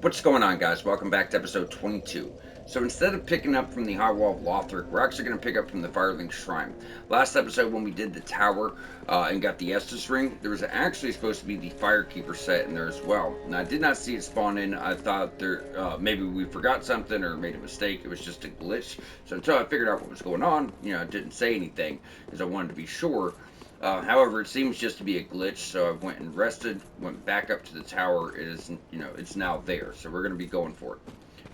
What's going on, guys? Welcome back to episode 22. So instead of picking up from the High Wall of Lothric, we're actually going to pick up from the Firelink Shrine. Last episode, when we did the tower and got the Estus ring, there was actually supposed to be the Firekeeper set in there as well. And I did not see it spawn in. I thought maybe we forgot something or made a mistake. It was just a glitch. So until I figured out what was going on, I didn't say anything because I wanted to be sure. However, it seems just to be a glitch, so I went and rested, went back up to the tower. It is, it's now there, so we're going to be going for it.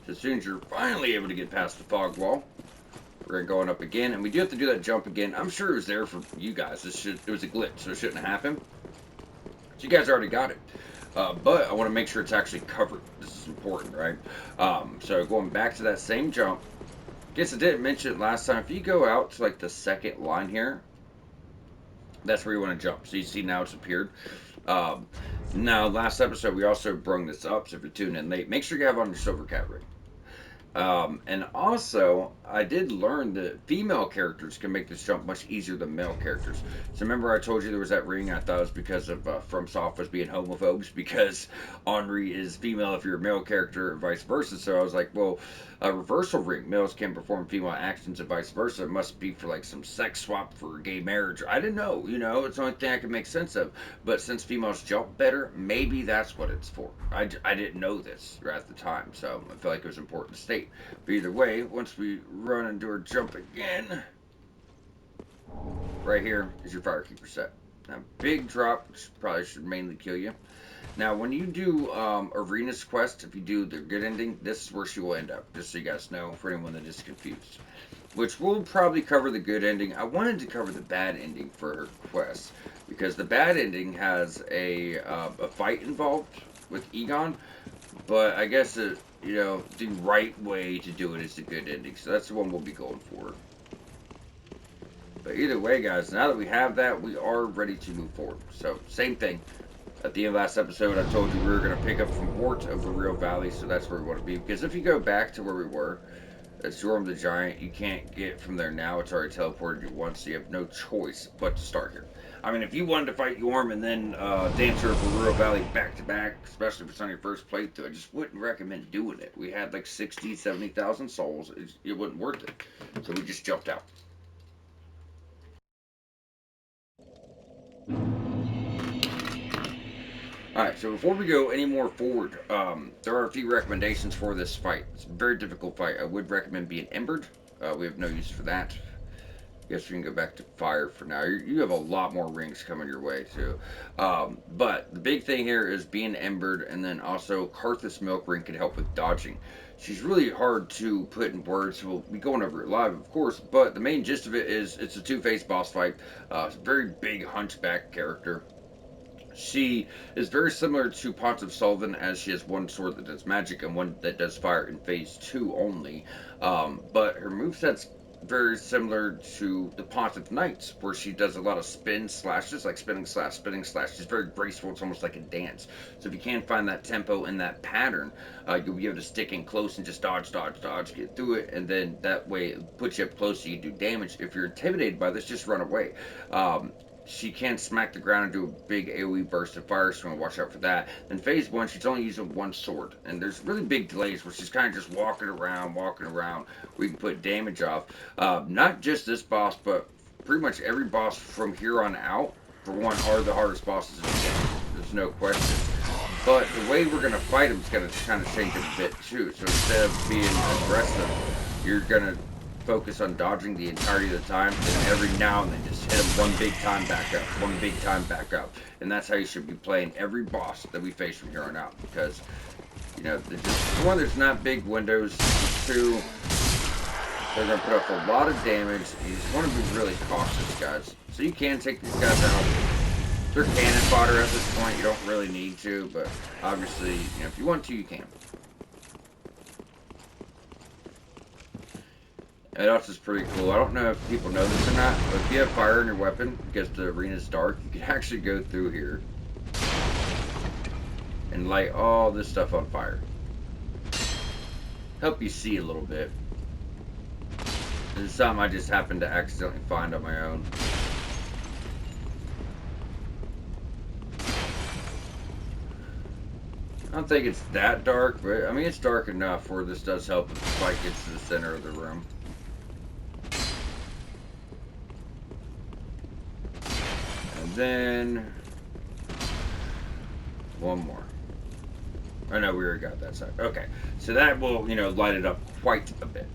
So as soon as you're finally able to get past the fog wall, we're going up again, and we do have to do that jump again. I'm sure it was there for you guys. It was a glitch, so it shouldn't happen. So you guys already got it. But I want to make sure it's actually covered. This is important, right? So going back to that same jump, guess I didn't mention it last time. If you go out to like the second line here, that's where you want to jump. So you see now it's appeared. Um, Now, last episode we also brung this up. So if you're tuning in late, make sure you have on your silver cat ring. And also, I did learn that female characters can make this jump much easier than male characters. So remember, I told you there was that ring. I thought it was because of FromSoft was being homophobes because Henri is female if you're a male character, and vice versa. So I was like, well, a reversal ring. Males can perform female actions and vice versa. It must be for like some sex swap for gay marriage. I didn't know. It's the only thing I could make sense of. But since females jump better, maybe that's what it's for. I didn't know this right at the time, so I feel like it was important to state. But either way, once we run and do our jump again, right here is your Firekeeper set. Now, big drop, which probably should mainly kill you. Now, when you do Arena's quest, if you do the good ending, this is where she will end up, just so you guys know, for anyone that is confused. Which will probably cover the good ending. I wanted to cover the bad ending for her quest, because the bad ending has a fight involved with Egon, but I guess the right way to do it is the good ending. So that's the one we'll be going for. But either way, guys, now that we have that, we are ready to move forward. So same thing. At the end of last episode, I told you we were going to pick up from Wart over Real Valley, so that's where we want to be. Because if you go back to where we were, at Jorm the Giant, you can't get from there now. It's already teleported you once, so you have no choice but to start here. I mean, if you wanted to fight Yorm and then Dancer for Rural Valley back to back, especially if it's on your first playthrough, I just wouldn't recommend doing it. We had like 60, 70,000 souls. It wasn't worth it. So we just jumped out. Alright, so before we go any more forward, there are a few recommendations for this fight. It's a very difficult fight. I would recommend being embered. We have no use for that. Guess we can go back to fire for now. You have a lot more rings coming your way too. But the big thing here is being embered, and then also Karthus Milk Ring can help with dodging. She's really hard to put in words. We'll be going over it live, of course, but the main gist of it is it's a two-faced boss fight. It's a very big hunchback character. She is very similar to Pontiff Sullivan, as she has one sword that does magic and one that does fire in phase 2 only. But her moveset's very similar to the Pontiff Knights, where she does a lot of spin slashes, like spinning slash. She's very graceful. It's almost like a dance. So if you can find that tempo and that pattern, you'll be able to stick in close and just dodge, dodge, dodge, get through it, and then that way it puts you up close so you do damage. If you're intimidated by this, just run away. She can smack the ground and do a big AoE burst of fire, so watch out for that. In phase 1, she's only using one sword, and there's really big delays where she's kind of just walking around, where you can put damage off. Not just this boss, but pretty much every boss from here on out, for one, are the hardest bosses in the game. There's no question. But the way we're going to fight them is going to kind of change a bit, too. So instead of being aggressive, you're going to focus on dodging the entirety of the time, and every now and then just hit them one big time back up, one big time back up. And that's how you should be playing every boss that we face from here on out, because, one, there's not big windows, two, they're going to put up a lot of damage, and you just want to be really cautious, guys. So you can take these guys out. They're cannon fodder at this point, you don't really need to, but obviously, if you want to, you can. It also is pretty cool. I don't know if people know this or not, but if you have fire in your weapon, because the arena's dark, you can actually go through here and light all this stuff on fire. Help you see a little bit. This is something I just happened to accidentally find on my own. don't think it's that dark, but I mean it's dark enough where this does help if the fight gets to the center of the room. And then one more. Oh no, we already got that side. Okay, so that will, light it up quite a bit.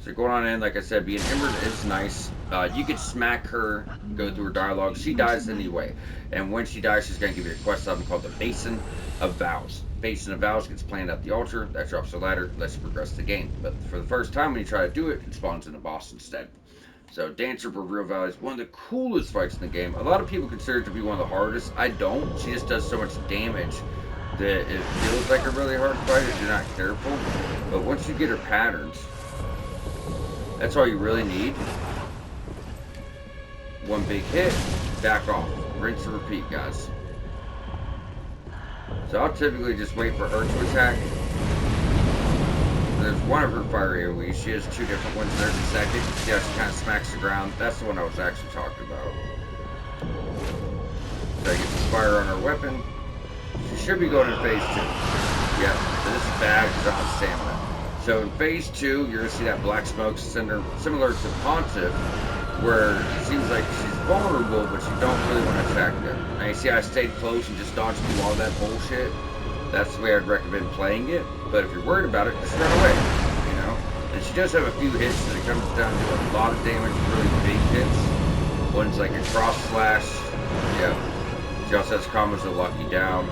So going on in, like I said, being Embered is nice. You could smack her, go through her dialogue. She dies anyway, and when she dies, she's gonna give you a quest item called the Basin of Vows. Basin of Vows gets planted at the altar. That drops a ladder, lets you progress the game. But for the first time, when you try to do it, it spawns in a boss instead. So Dancer Boreal Valley is one of the coolest fights in the game. A lot of people consider it to be one of the hardest. I don't. She just does so much damage that it feels like a really hard fight if you're not careful. But once you get her patterns, that's all you really need. One big hit, back off. Rinse and repeat, guys. So I'll typically just wait for her to attack. There's one of her fire AoEs. She has two different ones. There's a second. See how she kind of smacks the ground? That's the one I was actually talking about. So I get some fire on her weapon. She should be going in phase 2. Yeah, so this is bad because I don't have stamina. So in phase 2, you're going to see that black smoke similar to Pontiff, where it seems like she's vulnerable, but you don't really want to attack them. Now you see I stayed close and just dodged through all that bullshit? That's the way I'd recommend playing it. But if you're worried about it, just run away, And she does have a few hits that it comes down to a lot of damage, really big hits. One's like a cross slash. Yeah. She also has combos that lock you down.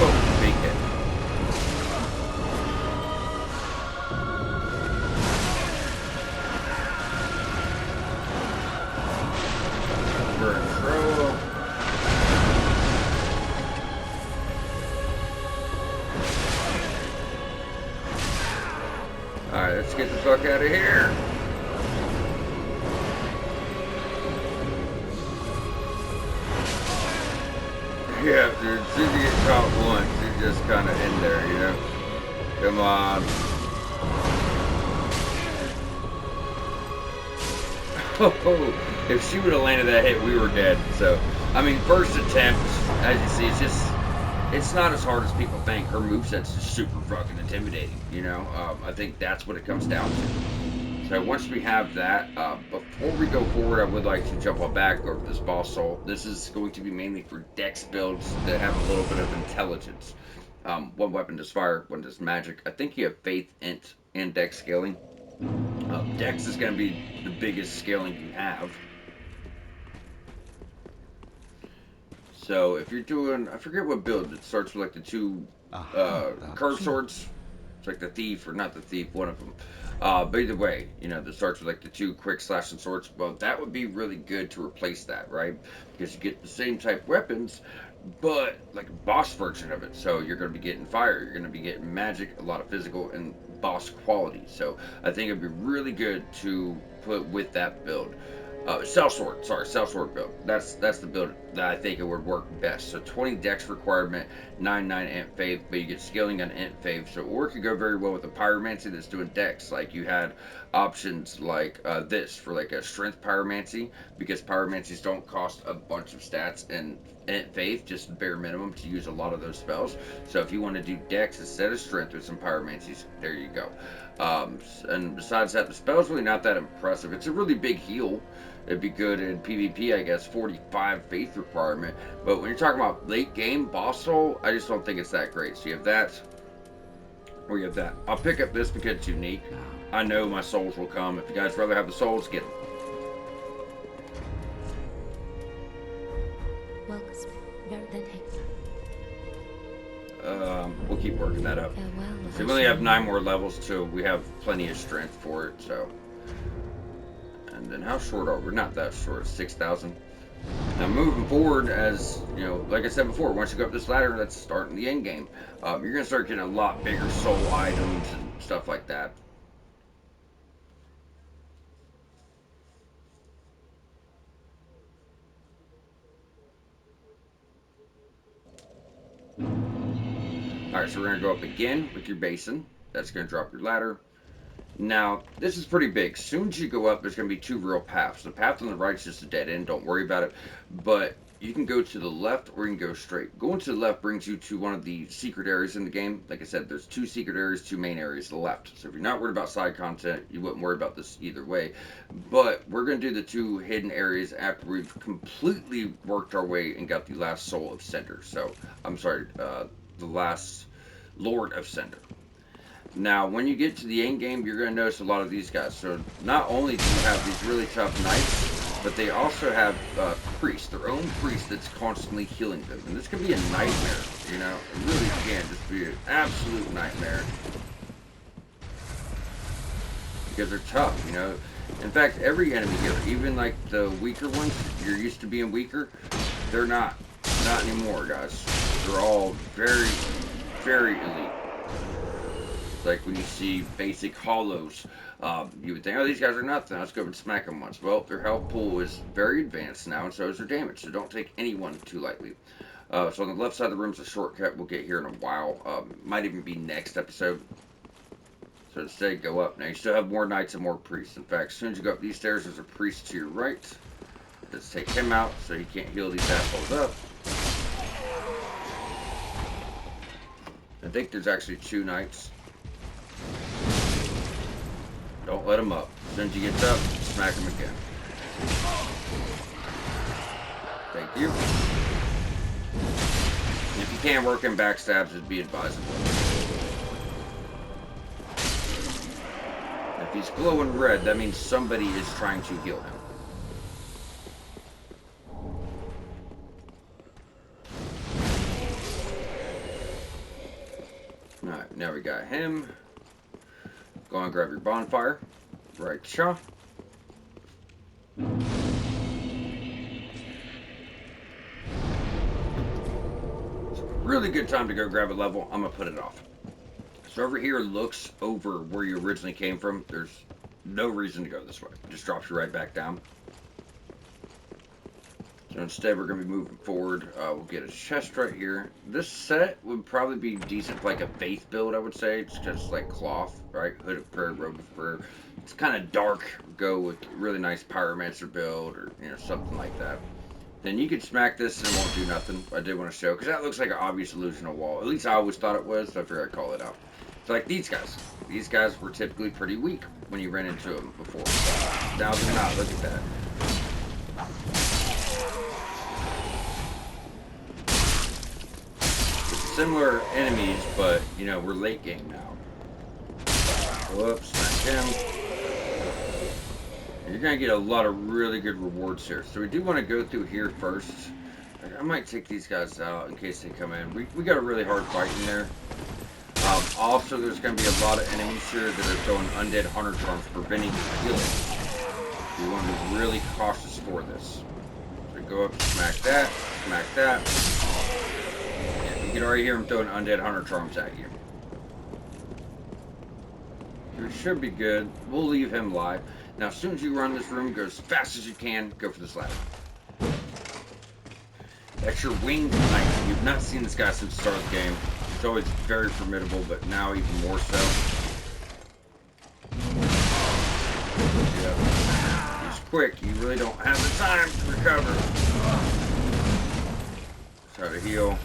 Oh, big hit. We're in trouble. Alright, let's get the fuck out of here. Yeah, dude, as soon as you get caught once, you're just kind of in there, Come on. Oh, if she would have landed that hit, we were dead. So, I mean, first attempt, as you see, it's not as hard as people think. Her moveset's just super fucking intimidating, I think that's what it comes down to. So once we have that, before we go forward, I would like to jump on back over this boss soul. This is going to be mainly for dex builds that have a little bit of intelligence. One weapon does fire, one does magic. I think you have faith, int, and dex scaling. Dex is going to be the biggest scaling you have. So if you're doing, I forget what build, it starts with like the two curved swords. It's like the thief, or not the thief, one of them. But either way, that starts with like the two quick slashing swords. Well, that would be really good to replace that, right? Because you get the same type weapons, but like a boss version of it. So you're going to be getting fire, you're going to be getting magic, a lot of physical, and boss quality. So I think it'd be really good to put with that build. Sellsword build. That's the build that I think it would work best. So 20 dex requirement, 9 int fave, but you get scaling on int fave. So or it could go very well with the pyromancy that's doing dex. Like you had options like this for like a strength pyromancy, because pyromancies don't cost a bunch of stats, and int fave just bare minimum to use a lot of those spells. So if you want to do dex instead of strength with some pyromancies, there you go. And besides that, the spell's really not that impressive. It's a really big heal. It'd be good in PvP, I guess, 45 faith requirement. But when you're talking about late game boss soul, I just don't think it's that great. So you have that, or you have that. I'll pick up this because it's unique. I know my souls will come. If you guys rather have the souls, get them. We'll keep working that up. So we only have 9 more levels till we have plenty of strength for it, so. And then how short are we? We're not that short, 6,000. Now moving forward, as like I said before, once you go up this ladder, that's starting the end game. You're gonna start getting a lot bigger soul items and stuff like that. Alright, so we're gonna go up again with your basin. That's gonna drop your ladder. Now, this is pretty big. As soon as you go up, there's going to be 2 real paths. The path on the right is just a dead end. Don't worry about it. But you can go to the left or you can go straight. Going to the left brings you to one of the secret areas in the game. Like I said, there's 2 secret areas, 2 main areas to the left. So if you're not worried about side content, you wouldn't worry about this either way. But we're going to do the 2 hidden areas after we've completely worked our way and got the last soul of Cinder. So, I'm sorry, the last Lord of Cinder. Now, when you get to the end game, you're going to notice a lot of these guys. So, not only do you have these really tough knights, but they also have priests, their own priest that's constantly healing them. And this can be a nightmare, you know? It really can just be an absolute nightmare. Because they're tough, you know? In fact, every enemy here, even like the weaker ones, you're used to being weaker, they're not. Not anymore, guys. They're all very, very elite. Like when you see basic hollows, you would think, oh, these guys are nothing. Let's go and smack them once. Well, their health pool is very advanced now, and so is their damage. So don't take anyone too lightly. So on the left side of the room is a shortcut we'll get here in a while. Might even be next episode. So instead, go up. Now you still have more knights and more priests. In fact, as soon as you go up these stairs, there's a priest to your right. Let's take him out so he can't heal these assholes up. I think there's actually 2 knights. Don't let him up. As soon as he gets up, smack him again. Thank you. If you can't work in backstabs, it'd be advisable. If he's glowing red, that means somebody is trying to heal him. Alright, now we got him. Go and grab your bonfire. Right, Shaw. It's a really good time to go grab a level. I'm going to put it off. So over here looks over where you originally came from. There's no reason to go this way. It just drops you right back down. So instead we're going to be moving forward. We'll get a chest right here. This set would probably be decent for like a faith build, I would say. It's just like cloth, right? Hood of prayer, robe of prayer. It's kind of dark. Go with really nice pyromancer build or, you know, something like that. Then you could smack this and it won't do nothing. I did want to show, because that looks like an obvious illusional wall. At least I always thought it was, so I figured I'd call it out. So like these guys. These guys were typically pretty weak when you ran into them before. Now they're not. Look at that. Similar enemies, but, you know, we're late game now. Whoops, smack him. And you're going to get a lot of really good rewards here. So we do want to go through here first. I might take these guys out in case they come in. We got a really hard fight in there. Also, there's going to be a lot of enemies here that are throwing undead hunter charms preventing healing. We want to be really cautious for this. So go up, smack that, smack that. You can already hear him throwing undead hunter charms at you. It should be good. We'll leave him live. Now, as soon as you run this room, go as fast as you can. Go for this ladder. That's your winged knight. You've not seen this guy since the start of the game. It's always very formidable, but now even more so. Yep. He's quick. You really don't have the time to recover. Try to heal.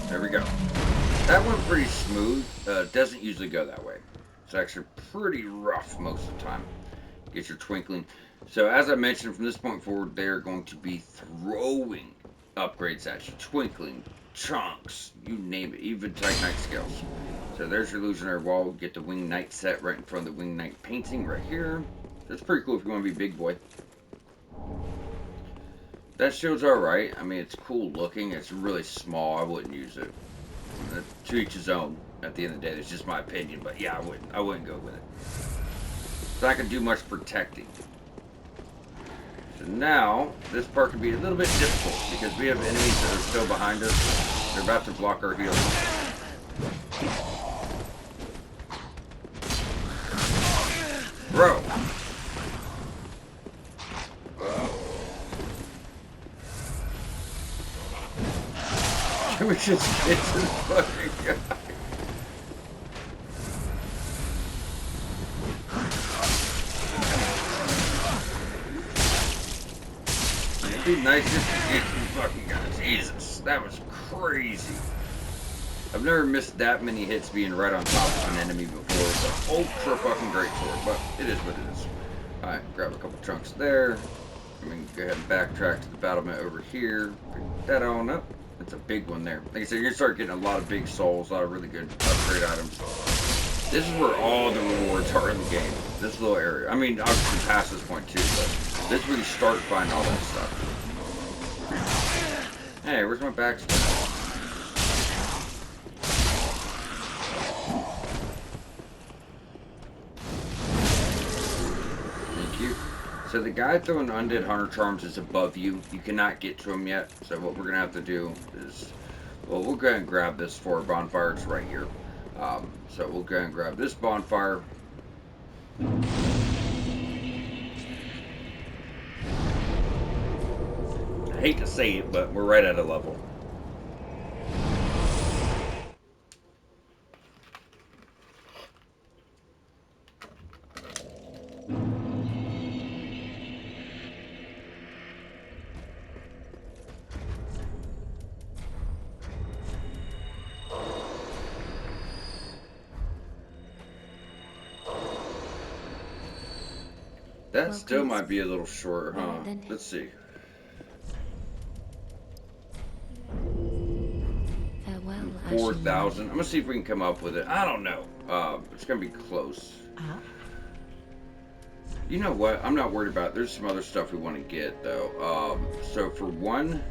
There we go. That went pretty smooth. Doesn't usually go that way. It's actually pretty rough most of the time. Get your twinkling. So as I mentioned, from this point forward, they're going to be throwing upgrades at you. Twinkling, chunks, you name it. Even Titanite scales. So there's your illusionary wall. Get the Winged Knight set right in front of the Winged Knight painting right here. That's pretty cool if you want to be big boy. That shield's alright. I mean, it's cool looking. It's really small. I wouldn't use it. To each his own. At the end of the day, that's just my opinion. But yeah, I wouldn't go with it. It's not going to do much protecting. So now, this part can be a little bit difficult because we have enemies that are still behind us. They're about to block our heals. Bro! Can we just get to the fucking guy? be nice just to get some fucking guys. Jesus, that was crazy. I've never missed that many hits being right on top of an enemy before. It's an ultra fucking great sword, but it is what it is. Alright, grab a couple chunks there. I'm gonna go ahead and backtrack to the battlement over here. Pick that on up. That's a big one there. Like I said, you're gonna start getting a lot of big souls, a lot of really good upgrade items. This is where all the rewards are in the game. This little area. I mean, obviously past this point too, but this is where you start finding all that stuff. Hey, where's my backstab? So the guy throwing undead hunter charms is above you. You cannot get to him yet. So what we're gonna have to do is, well, we'll go ahead and grab this for a bonfire. It's right here. So we'll go ahead and grab this bonfire. I hate to say it, but we're right at a level. That still might be a little short, huh? Let's see. Farewell, 4,000. I'm gonna see if we can come up with it. I don't know. It's gonna be close. You know what? I'm not worried about it. There's some other stuff we want to get though. So for one,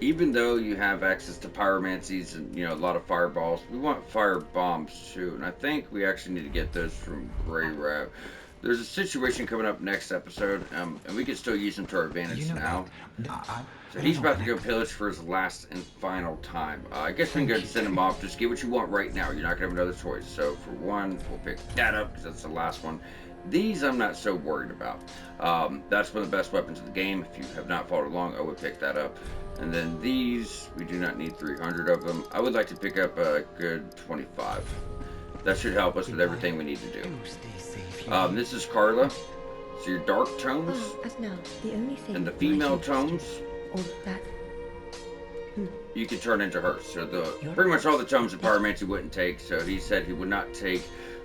even though you have access to pyromancies and a lot of fireballs, we want fire bombs too. And I think we actually need to get those from Grey Rat. There's a situation coming up next episode, and we can still use them to our advantage now. So he's about to go pillage for his last and final time. I guess we can go and send him off. Just get what you want right now. You're not going to have another choice. So for one, we'll pick that up because that's the last one. These I'm not so worried about. That's one of the best weapons in the game. If you have not followed along, I would pick that up. And then these, we do not need 300 of them. I would like to pick up a good 25. That should help us with everything we need to do. This is Carla. So your dark tomes and the female tomes, you can turn into her. So pretty much all the tomes of pyromancy wouldn't take. So he said he would not take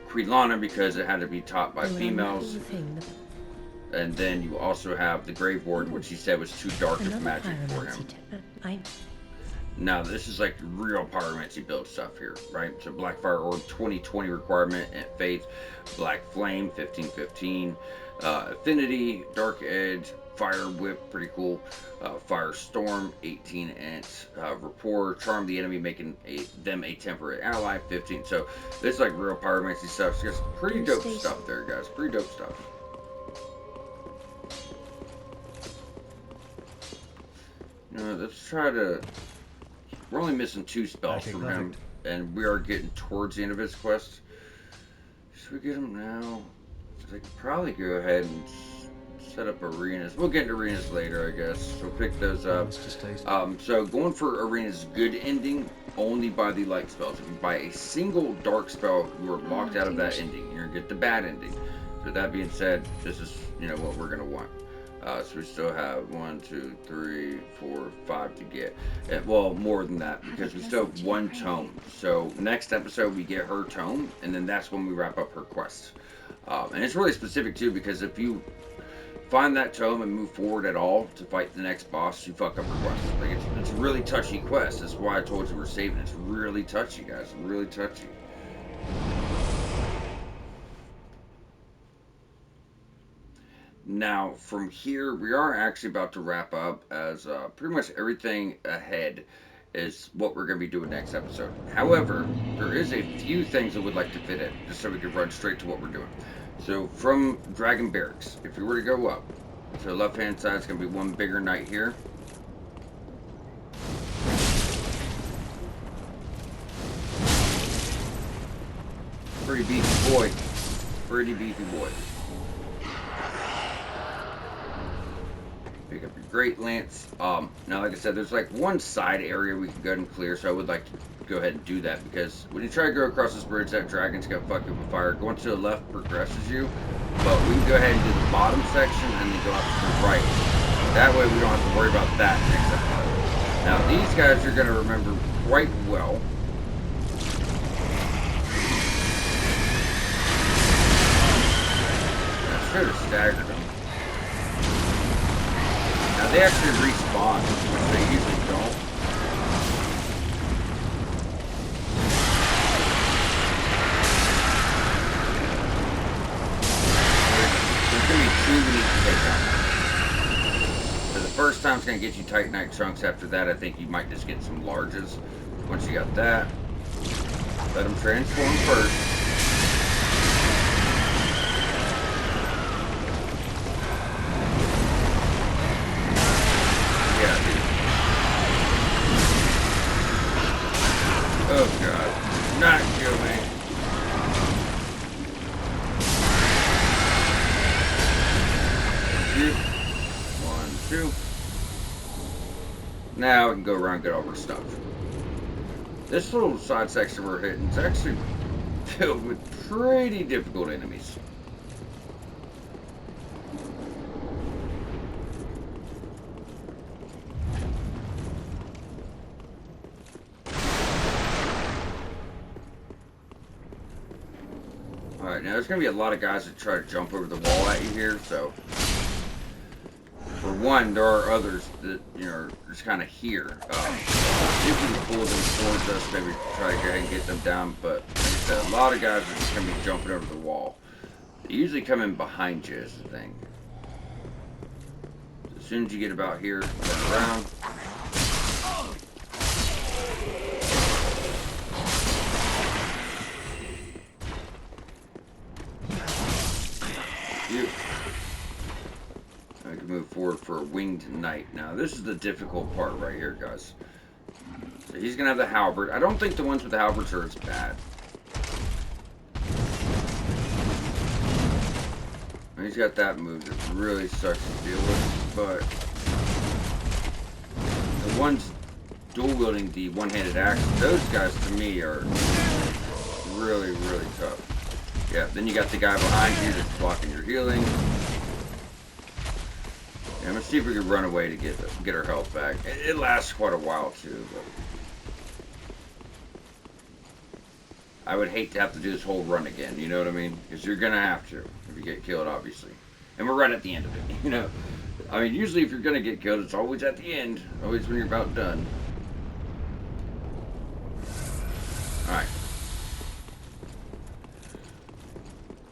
Quilana because it had to be taught by females. And then you also have the Grave Warden, which he said was too dark of magic for him. Now, this is like real pyromancy build stuff here, right? So Blackfire Orb 2020 requirement and Faith, Black Flame 1515, Affinity, Dark Edge, Fire Whip, pretty cool, Fire Storm 18 Rapport, Charm the enemy, making them a temporary ally 15. So this is like real pyromancy stuff. It's just pretty dope stuff there, guys. Pretty dope stuff. Let's try to. We're only missing 2 spells from him, and we are getting towards the end of his quest. Should we get him now? I could probably go ahead and set up arenas. We'll get into arenas later, I guess. We'll pick those up. So going for arenas good ending only by the light spells. If you buy a single dark spell, you are locked out of that ending. You're gonna get the bad ending. So that being said, this is what we're gonna want. So we still have 1, 2, 3, 4, 5 to get. Well, more than that because we still have 1 tome. So next episode we get her tome, and then that's when we wrap up her quest. And it's really specific too because if you find that tome and move forward at all to fight the next boss, you fuck up her quest. Like it's a really touchy quest. That's why I told you we're saving. It's really touchy, guys. Really touchy. Now, from here, we are actually about to wrap up as pretty much everything ahead is what we're going to be doing next episode. However, there is a few things I would like to fit in, just so we can run straight to what we're doing. So, from Dragon Barracks, if we were to go up, to the left-hand side, it's going to be one bigger knight here. Pretty beefy boy. Pretty beefy boy. Pick up your Great Lance. Now, like I said, there's like one side area we can go ahead and clear, so I would like to go ahead and do that because when you try to go across this bridge, that dragon's gonna fuck you with fire. Going to the left progresses you, but we can go ahead and do the bottom section and then go up to the right. That way we don't have to worry about that next episode. Now these guys you're going to remember quite well. I should have staggered them. Now they actually respawn, which they usually don't. There's going to be two we need to take out. So the first time's going to get you Titanite chunks. After that, I think you might just get some larges. Once you got that, let them transform first. Oh god, not kill me. Two. 1, 2. Now we can go around and get all our stuff. This little side section we're hitting is actually filled with pretty difficult enemies. Alright, now there's going to be a lot of guys that try to jump over the wall at you here, so... For one, there are others that, you know, are just kind of here. If we can pull them towards us, maybe try to go ahead and get them down, but like I said, a lot of guys are just going to be jumping over the wall. They usually come in behind you is the thing. As soon as you get about here, turn around. I can move forward for a winged knight. Now, this is the difficult part right here, guys. So he's going to have the halberd. I don't think the ones with the halberds are as bad. He's got that move that really sucks to deal with, but the ones dual wielding the one-handed axe, those guys to me are really, really tough. Yeah, then you got the guy behind you that's blocking your healing. Yeah, let's see if we can run away to get our health back. It lasts quite a while too, but I would hate to have to do this whole run again, you know what I mean? Because you're gonna have to if you get killed, obviously. And we're right at the end of it, you know? I mean, usually if you're gonna get killed, it's always at the end. Always when you're about done. Alright.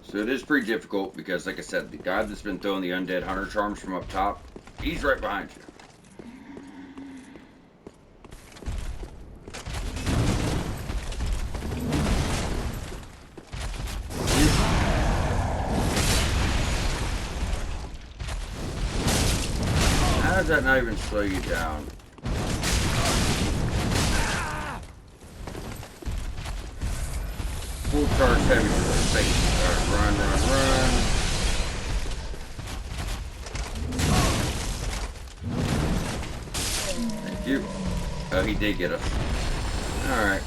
So it is pretty difficult because, like I said, the guy that's been throwing the undead hunter charms from up top, he's right behind you. How does that not even slow you down? Full charge heavy for the face. Alright, run, run, run. Thank you. Oh, he did get us. Alright.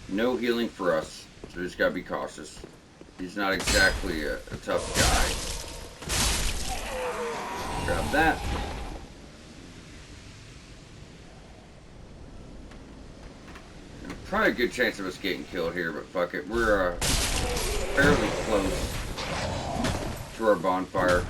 No healing for us, so we just gotta be cautious. He's not exactly a tough guy. Grab that. Probably a good chance of us getting killed here, but fuck it. We're fairly close to our bonfire.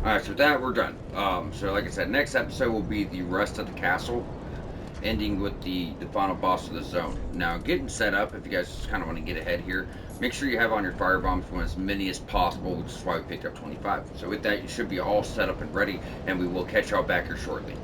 Alright, so with that, we're done. So like I said, next episode will be the rest of the castle, ending with the final boss of the zone. Now, getting set up, if you guys just kind of want to get ahead here, make sure you have on your fire bombs from as many as possible, which is why we picked up 25. So with that, you should be all set up and ready, and we will catch y'all back here shortly.